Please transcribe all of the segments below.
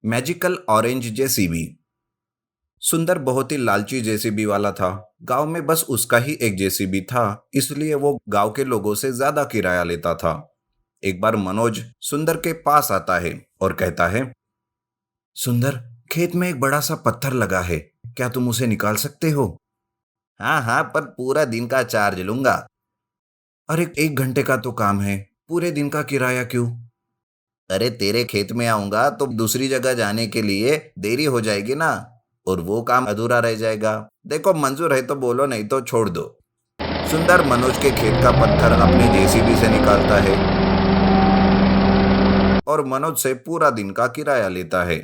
Magical orange JCB. सुंदर बहुत ही लालची जेसीबी वाला था। गांव में बस उसका ही एक जेसीबी था, इसलिए वो गांव के लोगों से ज्यादा किराया लेता था। एक बार मनोज सुंदर के पास आता है और कहता है, सुंदर, खेत में एक बड़ा सा पत्थर लगा है, क्या तुम उसे निकाल सकते हो? हाँ हाँ, पर पूरा दिन का चार्ज लूंगा। अरे, 1 घंटे का तो काम है, पूरे दिन का किराया क्यों? अरे, तेरे खेत में आऊंगा तो दूसरी जगह जाने के लिए देरी हो जाएगी ना, और वो काम अधूरा रह जाएगा। देखो, मंजूर है तो बोलो, नहीं तो छोड़ दो। सुंदर मनोज के खेत का पत्थर अपनी जेसीबी से निकालता है और मनोज से पूरा दिन का किराया लेता है।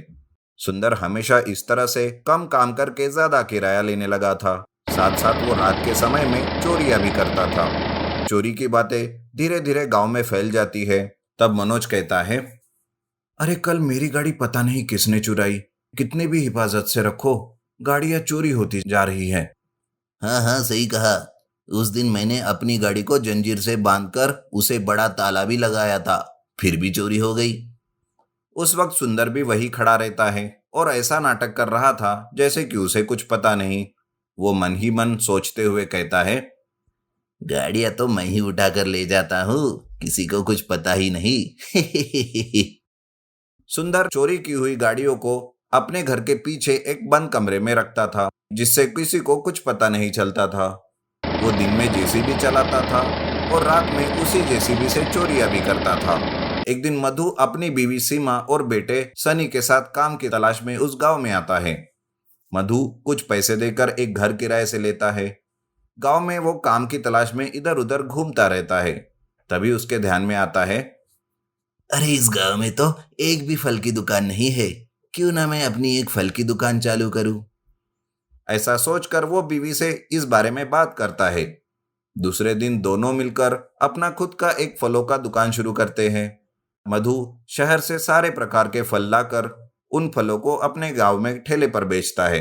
सुंदर हमेशा इस तरह से कम काम करके ज्यादा किराया लेने लगा था। साथ साथ वो रात के समय में चोरियां भी करता था। चोरी की बातें धीरे धीरे गांव में फैल जाती है। तब मनोज कहता है, अरे, कल मेरी गाड़ी पता नहीं किसने चुराई। कितने भी हिफाजत से रखो, गाड़ियां चोरी होती जा रही है। हाँ हाँ, सही कहा। उस दिन मैंने अपनी गाड़ी को जंजीर से बांधकर उसे बड़ा ताला भी लगाया था, फिर भी चोरी हो गई। उस वक्त सुंदर भी वही खड़ा रहता है और ऐसा नाटक कर रहा था जैसे कि उसे कुछ पता नहीं। वो मन ही मन सोचते हुए कहता है, गाड़ियां तो मैं ही उठा कर ले जाता हूँ, किसी को कुछ पता ही नहीं। सुंदर चोरी की हुई गाड़ियों को अपने घर के पीछे एक बंद कमरे में रखता था, जिससे किसी को कुछ पता नहीं चलता था। वो दिन में जेसीबी चलाता था और रात में उसी जेसीबी से चोरियां भी करता था। एक दिन मधु अपनी बीवी सीमा और बेटे सनी के साथ काम की तलाश में उस गांव में आता है। मधु कुछ पैसे देकर एक घर किराए से लेता है। गांव में वो काम की तलाश में इधर उधर घूमता रहता है। तभी उसके ध्यान में आता है, अरे, इस गांव में तो एक भी फल की दुकान नहीं है, क्यों ना मैं अपनी एक फल की दुकान चालू करूं। ऐसा सोचकर वो बीवी से इस बारे में बात करता है। दूसरे दिन दोनों मिलकर अपना खुद का एक फलों का दुकान शुरू करते हैं। मधु शहर से सारे प्रकार के फल लाकर उन फलों को अपने गांव में ठेले पर बेचता है।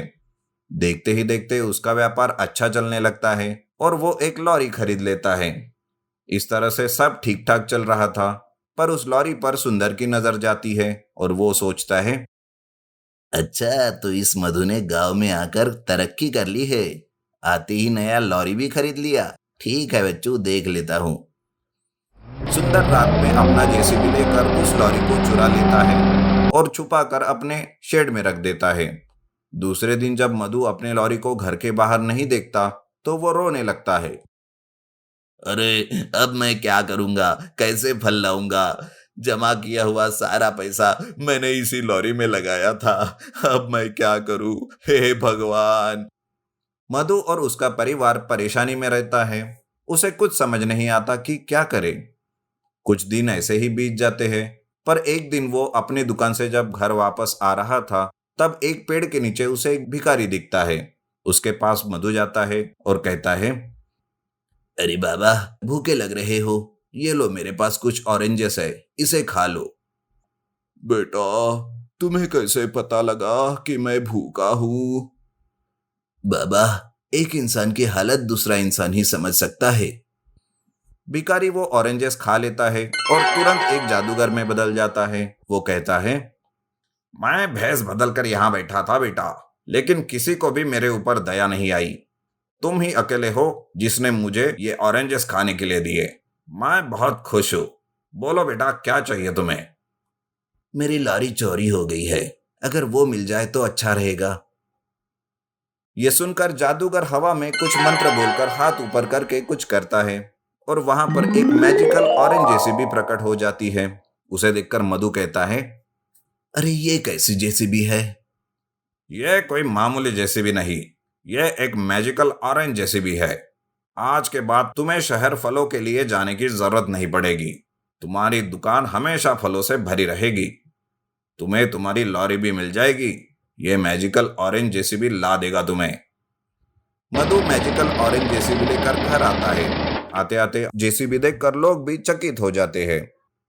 देखते ही देखते उसका व्यापार अच्छा चलने लगता है और वो एक लॉरी खरीद लेता है। इस तरह से सब ठीक ठाक चल रहा था, पर उस लॉरी पर सुंदर की नजर जाती है और वो सोचता है, अच्छा, तो इस मधु ने गांव में आकर तरक्की कर ली है, आते ही नया लॉरी भी खरीद लिया। ठीक है बच्चों, देख लेता हूँ। सुंदर रात में अपना जेसीबी लेकर उस लॉरी को चुरा लेता है और छुपा कर अपने शेड में रख देता है। दूसरे दिन जब मधु अपने लॉरी को घर के बाहर नहीं देखता तो वो रोने लगता है। अरे, अब मैं क्या करूंगा, कैसे फल लाऊंगा? जमा किया हुआ सारा पैसा मैंने इसी लॉरी में लगाया था, अब मैं क्या करूं? हे भगवान! मधु और उसका परिवार परेशानी में रहता है। उसे कुछ समझ नहीं आता कि क्या करे। कुछ दिन ऐसे ही बीत जाते हैं, पर एक दिन वो अपनी दुकान से जब घर वापस आ रहा था, तब एक पेड़ के नीचे उसे एक भिखारी दिखता है। उसके पास मधु जाता है और कहता है, अरे बाबा, भूखे लग रहे हो, ये लो, मेरे पास कुछ ऑरेंजेस है, इसे खा लो। बेटा, तुम्हें कैसे पता लगा कि मैं भूखा हूँ? बाबा, एक इंसान की हालत दूसरा इंसान ही समझ सकता है। भिखारी वो ऑरेंजेस खा लेता है और तुरंत एक जादूगर में बदल जाता है। वो कहता है, मैं भैंस बदल कर यहाँ बैठा था बेटा, लेकिन किसी को भी मेरे ऊपर दया नहीं आई। तुम ही अकेले हो जिसने मुझे ये ऑरेंजेस खाने के लिए दिए। मैं बहुत खुश हूँ। बोलो बेटा, क्या चाहिए तुम्हें? मेरी लॉरी चोरी हो गई है, अगर वो मिल जाए तो अच्छा रहेगा। ये सुनकर जादूगर हवा में कुछ मंत्र बोलकर हाथ ऊपर करके कुछ करता है और वहां पर एक मैजिकल ऑरेंज जेसीबी प्रकट हो जाती है। उसे देखकर मधु कहता है, अरे, ये कैसी जेसीबी है? यह कोई मामूली जेसीबी नहीं, यह एक मैजिकल ऑरेंज जेसीबी है। आज के बाद तुम्हें शहर फलों के लिए जाने की जरूरत नहीं पड़ेगी। तुम्हारी दुकान हमेशा फलों से भरी रहेगी। तुम्हें तुम्हारी लॉरी भी मिल जाएगी। यह मैजिकल ऑरेंज जेसीबी ला देगा तुम्हें। मधु मैजिकल ऑरेंज जेसीबी लेकर घर आता है। आते आते जेसीबी देखकर लोग भी चकित हो जाते हैं।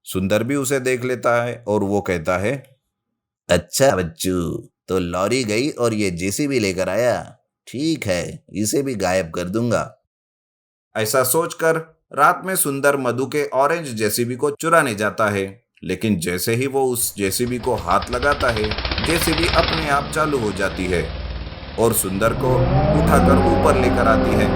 सुंदर भी उसे देख लेता है और वो कहता है, अच्छा बच्चू, तो लॉरी गई और ये जेसीबी लेकर आया। ठीक है, इसे भी गायब कर दूंगा। ऐसा सोचकर रात में सुंदर मधु के ऑरेंज जेसीबी को चुराने जाता है, लेकिन जैसे ही वो उस जेसीबी को हाथ लगाता है, जेसीबी अपने आप चालू हो जाती है और सुंदर को उठाकर ऊपर लेकर आती है।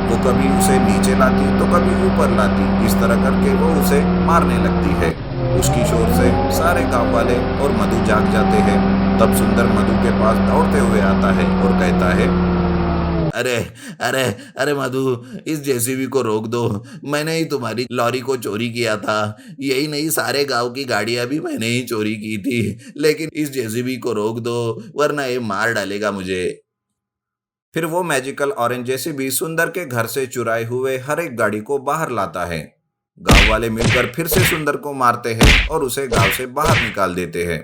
वो कभी उसे नीचे लाती तो कभी ऊपर लाती। इस तरह करके वो उसे मारने लगती है। उसकी शोर से सारे गांव वाले और मधु जाग जाते हैं। तब सुंदर मधु के पास दौड़ते हुए आता है और कहता है, अरे अरे अरे मधु, इस जेसीबी को रोक दो। मैंने ही तुम्हारी लॉरी को चोरी किया था। यही नहीं, सारे गांव की गाड़ियां भी मैंने ही चोरी की थी। लेकिन इस जेसीबी को रोक दो, वरना ये मार डालेगा मुझे। फिर वो मैजिकल ऑरेंज जेसीबी सुंदर के घर से चुराए हुए हर एक गाड़ी को बाहर लाता है। गांव वाले मिलकर फिर से सुंदर को मारते हैं और उसे गांव से बाहर निकाल देते हैं।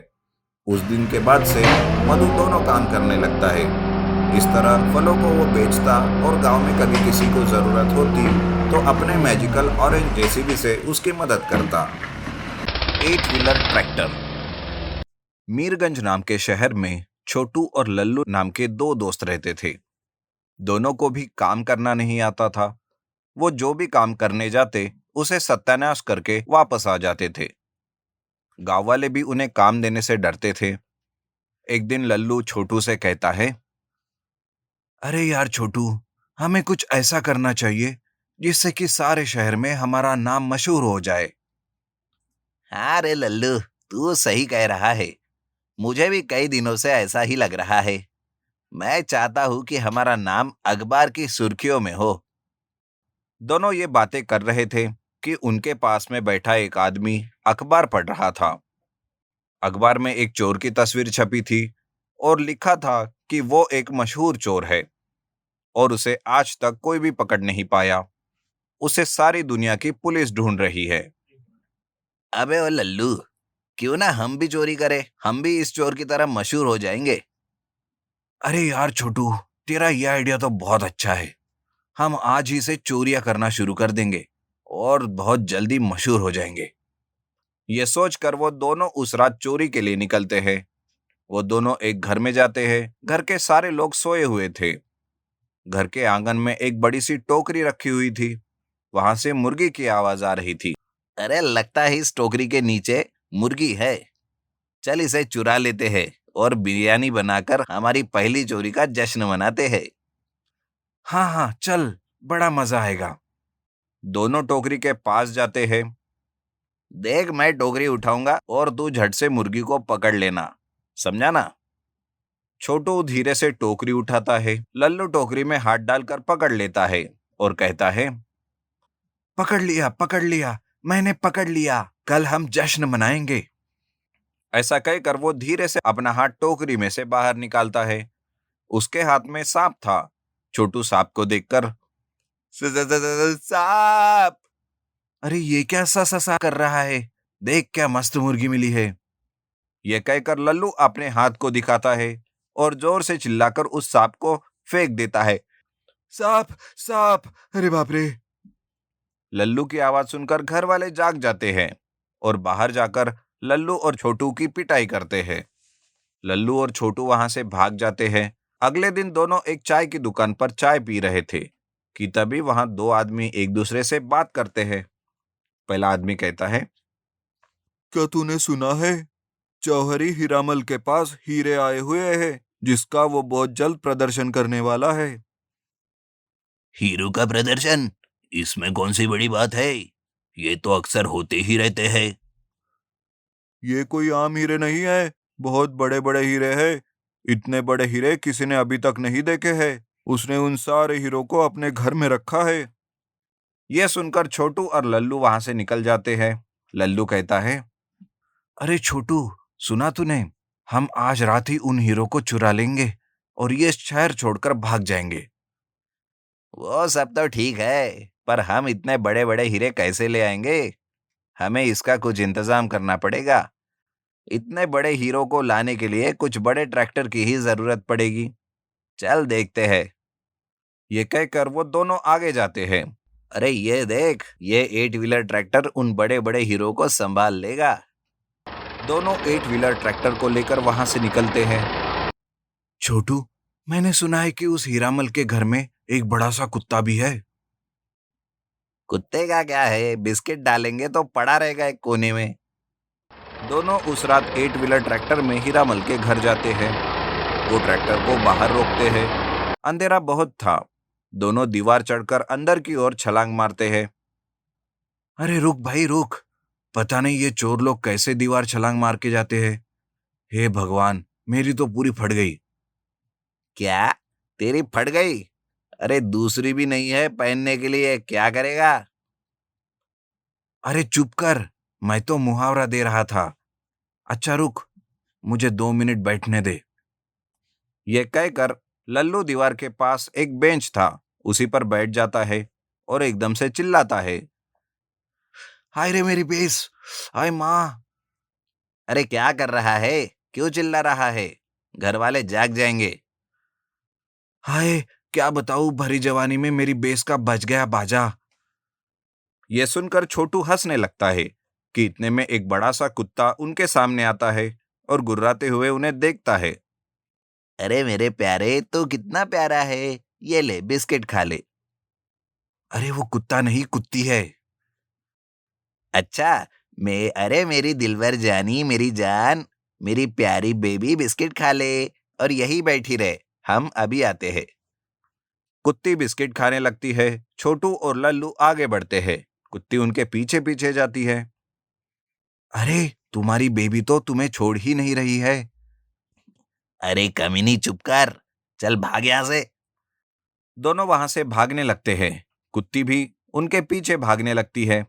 उस दिन के बाद से मधु दोनों काम करने लगता है। इस तरह फलों को वो बेचता और गांव में कभी किसी को जरूरत होती तो अपने मैजिकल ऑरेंज जेसीबी से उसकी मदद करता। 8 व्हीलर ट्रैक्टर। मीरगंज नाम के शहर में छोटू और लल्लू नाम के दो दोस्त रहते थे। दोनों को भी काम करना नहीं आता था। वो जो भी काम करने जाते उसे सत्यानाश करके वापस आ जाते थे। गांव वाले भी उन्हें काम देने से डरते थे। एक दिन लल्लू छोटू से कहता है, अरे यार छोटू, हमें कुछ ऐसा करना चाहिए जिससे कि सारे शहर में हमारा नाम मशहूर हो जाए। हाँ रे लल्लू, तू सही कह रहा है। मुझे भी कई दिनों से ऐसा ही लग रहा है। मैं चाहता हूँ कि हमारा नाम अखबार की सुर्खियों में हो। दोनों ये बातें कर रहे थे कि उनके पास में बैठा एक आदमी अखबार पढ़ रहा था। अखबार में एक चोर की तस्वीर छपी थी और लिखा था कि वो एक मशहूर चोर है और उसे आज तक कोई भी पकड़ नहीं पाया। उसे सारी दुनिया की पुलिस ढूंढ रही है। अबे ओ लल्लू, क्यों ना हम भी चोरी करें? हम भी इस चोर की तरह मशहूर हो जाएंगे। अरे यार छोटू, तेरा ये आइडिया तो बहुत अच्छा है। हम आज ही से चोरियां करना शुरू कर देंगे और बहुत जल्दी मशहूर हो जाएंगे। ये सोचकर वो दोनों उस रात चोरी के लिए निकलते हैं। वो दोनों एक घर में जाते हैं। घर के सारे लोग सोए हुए थे। घर के आंगन में एक बड़ी सी टोकरी रखी हुई थी। वहां से मुर्गी की आवाज आ रही थी। अरे लगता है इस टोकरी के नीचे मुर्गी है। चल इसे चुरा लेते हैं और बिरयानी बनाकर हमारी पहली चोरी का जश्न मनाते हैं। हाँ हाँ चल, बड़ा मजा आएगा। दोनों टोकरी के पास जाते हैं। देख, मैं टोकरी उठाऊंगा और तू झट से मुर्गी को पकड़ लेना, समझा ना? छोटू धीरे से टोकरी उठाता है। लल्लू टोकरी में हाथ डालकर पकड़ लेता है और कहता है, पकड़ लिया, मैंने पकड़ लिया। कल हम जश्न मनाएंगे। ऐसा कहकर वो धीरे से अपना हाथ टोकरी में से बाहर निकालता है। उसके हाथ में सांप था। छोटू सांप को देखकर, सांप! अरे ये क्या सा सा सा कर रहा है? देख क्या मस्त मुर्गी मिली है। यह कहकर लल्लू अपने हाथ को दिखाता है और जोर से चिल्लाकर उस सांप को फेंक देता है। सांप! सांप! अरे बाप रे! लल्लू की आवाज सुनकर घर वाले जाग जाते हैं और बाहर जाकर लल्लू और छोटू की पिटाई करते हैं। लल्लू और छोटू वहां से भाग जाते हैं। अगले दिन दोनों एक चाय की दुकान पर चाय पी रहे थे कि तभी वहां दो आदमी एक दूसरे से बात करते हैं। पहला आदमी कहता है, क्या तूने सुना है? जौहरी हीरामल के पास हीरे आए हुए हैं जिसका वो बहुत जल्द प्रदर्शन करने वाला है। हीरो का प्रदर्शन? इसमें कौन सी बड़ी बात है? ये तो अक्सर होते ही रहते हैं। ये कोई आम हीरे नहीं है, बहुत बड़े बड़े हीरे हैं। इतने बड़े हीरे किसी ने अभी तक नहीं देखे हैं। उसने उन सारे हीरो को अपने घर में रखा है। यह सुनकर छोटू और लल्लू वहां से निकल जाते हैं। लल्लू कहता है, अरे छोटू, सुना तूने? हम आज रात ही उन हीरो को चुरा लेंगे और ये शहर छोड़कर भाग जाएंगे। वो सब तो ठीक है, पर हम इतने बड़े बड़े हीरे कैसे ले आएंगे? हमें इसका कुछ इंतजाम करना पड़ेगा। इतने बड़े हीरो को लाने के लिए कुछ बड़े ट्रैक्टर की ही जरूरत पड़ेगी। चल देखते हैं। ये कहकर वो दोनों आगे जाते हैं। अरे ये देख, ये 8 व्हीलर ट्रैक्टर उन बड़े बड़े हीरो को संभाल लेगा। दोनों 8 व्हीलर ट्रैक्टर को लेकर वहां से निकलते हैं। छोटू, मैंने सुना है कि उस हीरामल के घर में एक बड़ा सा कुत्ता भी है। कुत्ते का क्या है, बिस्किट डालेंगे तो पड़ा रहेगा एक कोने में। दोनों उस रात 8 व्हीलर ट्रैक्टर में हीरामल के घर जाते हैं। वो ट्रैक्टर को बाहर रोकते हैं। अंधेरा बहुत था। दोनों दीवार चढ़कर अंदर की ओर छलांग मारते हैं। अरे रुक भाई रुक, पता नहीं ये चोर लोग कैसे दीवार छलांग मार के जाते हैं। हे भगवान, मेरी तो पूरी फट गई। क्या? तेरी फट गई? अरे दूसरी भी नहीं है पहनने के लिए, क्या करेगा? अरे चुप कर, मैं तो मुहावरा दे रहा था। अच्छा रुक, मुझे 2 मिनट बैठने दे। ये कहकर लल्लू दीवार के पास एक बेंच था, उसी पर बैठ जाता है और एकदम से चिल्लाता है, हाय रे मेरी बेस, हाय माँ। अरे क्या कर रहा है? क्यों चिल्ला रहा है? घर वाले जाग जाएंगे। हाय, क्या बताऊं, भरी जवानी में मेरी बेस का बज गया बाजा। ये सुनकर छोटू हंसने लगता है कि इतने में एक बड़ा सा कुत्ता उनके सामने आता है और गुर्राते हुए उन्हें देखता है। अरे मेरे प्यारे, तो कितना प्यारा है, ये ले बिस्किट खा ले। अरे वो कुत्ता नहीं, कुत्ती है। अच्छा, मैं अरे मेरी दिलबर जानी, मेरी जान, मेरी प्यारी बेबी, बिस्किट खा ले और यही बैठी रहे, हम अभी आते हैं। कुत्ती बिस्किट खाने लगती है। छोटू और लल्लू आगे बढ़ते हैं। कुत्ती उनके पीछे पीछे जाती है। अरे तुम्हारी बेबी तो तुम्हें छोड़ ही नहीं रही है। अरे कमीनी चुप कर, चल भाग यहां से। दोनों वहां से भागने लगते हैं। कुत्ती भी उनके पीछे भागने लगती है।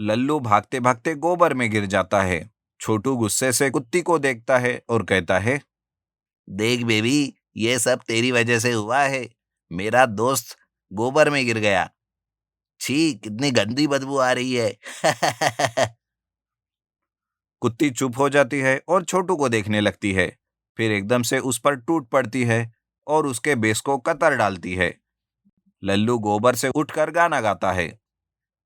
लल्लू भागते भागते गोबर में गिर जाता है। छोटू गुस्से से कुत्ती को देखता है और कहता है, देख बेबी, ये सब तेरी वजह से हुआ है। मेरा दोस्त गोबर में गिर गया। छी, कितनी गंदी बदबू आ रही है। कुत्ती चुप हो जाती है और छोटू को देखने लगती है। फिर एकदम से उस पर टूट पड़ती है और उसके बेस को कतर डालती है। लल्लू गोबर से उठकर गाना गाता है,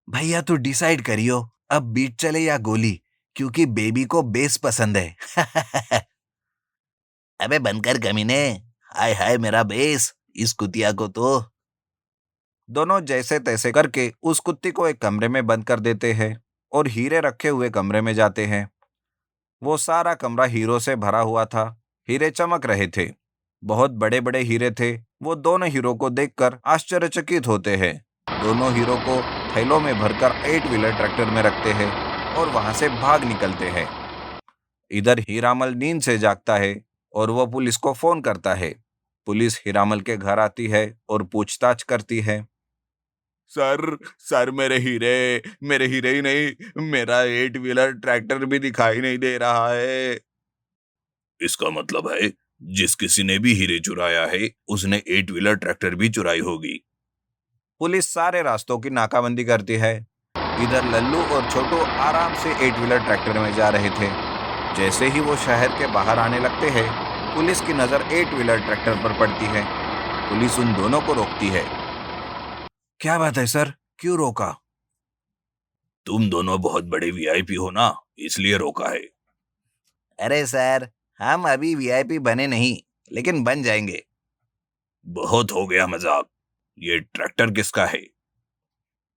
भैया तू डिसाइड करियो, अब बीट चले या गोली, क्योंकि बेबी को बेस पसंद है। अबे बनकर कमीने, हाय हाय मेरा बेस, इस कुतिया को तो। दोनों जैसे तैसे करके उस कुत्ती को एक कमरे में बंद कर देते हैं और हीरे रखे हुए कमरे में जाते हैं। वो सारा कमरा हीरो से भरा हुआ था। हीरे चमक रहे थे। बहुत बड़े बड़े हीरे थे। वो दोनों हीरो को देखकर आश्चर्यचकित होते हैं। दोनों हीरो को थैलों में भरकर 8 व्हीलर ट्रैक्टर में रखते हैं और वहां से भाग निकलते हैं। इधर हीरामल नींद से जागता है और वो पुलिस को फोन करता है। पुलिस हीरामल के घर आती है और पूछताछ करती है। सर, सर मेरे हीरे ही नहीं, मेरा 8 व्हीलर ट्रैक्टर भी दिखाई नहीं दे रहा है। इसका मतलब है जिस किसी ने भी हीरे चुराया है उसने 8 व्हीलर ट्रैक्टर भी चुराई होगी। पुलिस सारे रास्तों की नाकाबंदी करती है। इधर लल्लू और छोटू आराम से 8 व्हीलर ट्रैक्टर में जा रहे थे। जैसे ही वो शहर के बाहर आने लगते हैं, पुलिस की नजर 8 व्हीलर ट्रैक्टर पर पड़ती है। पुलिस उन दोनों को रोकती है। क्या बात है सर, क्यों रोका? तुम दोनों बहुत बड़े वीआईपी हो ना, इसलिए रोका है। अरे सर, हम अभी वीआईपी बने नहीं, लेकिन बन जाएंगे। बहुत हो गया मजाक। ये ट्रैक्टर किसका है?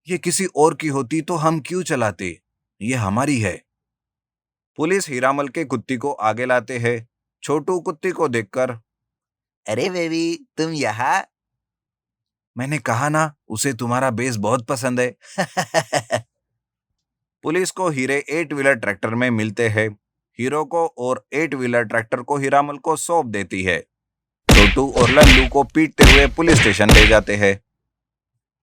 ये किसी और की होती तो हम क्यों चलाते? ये हमारी है। पुलिस हीरामल के कुत्ती को आगे लाते हैं। छोटू कुत्ती को देखकर, अरे बेबी, तुम यहाँ? मैंने कहा ना, उसे तुम्हारा बेस बहुत पसंद है। पुलिस को हीरे 8 व्हीलर ट्रैक्टर में मिलते हैं। हीरो को और 8 व्हीलर ट्रैक्टर को हीरामल को सौंप देती है। छोटू और लल्लू को पीटते हुए पुलिस स्टेशन ले जाते हैं।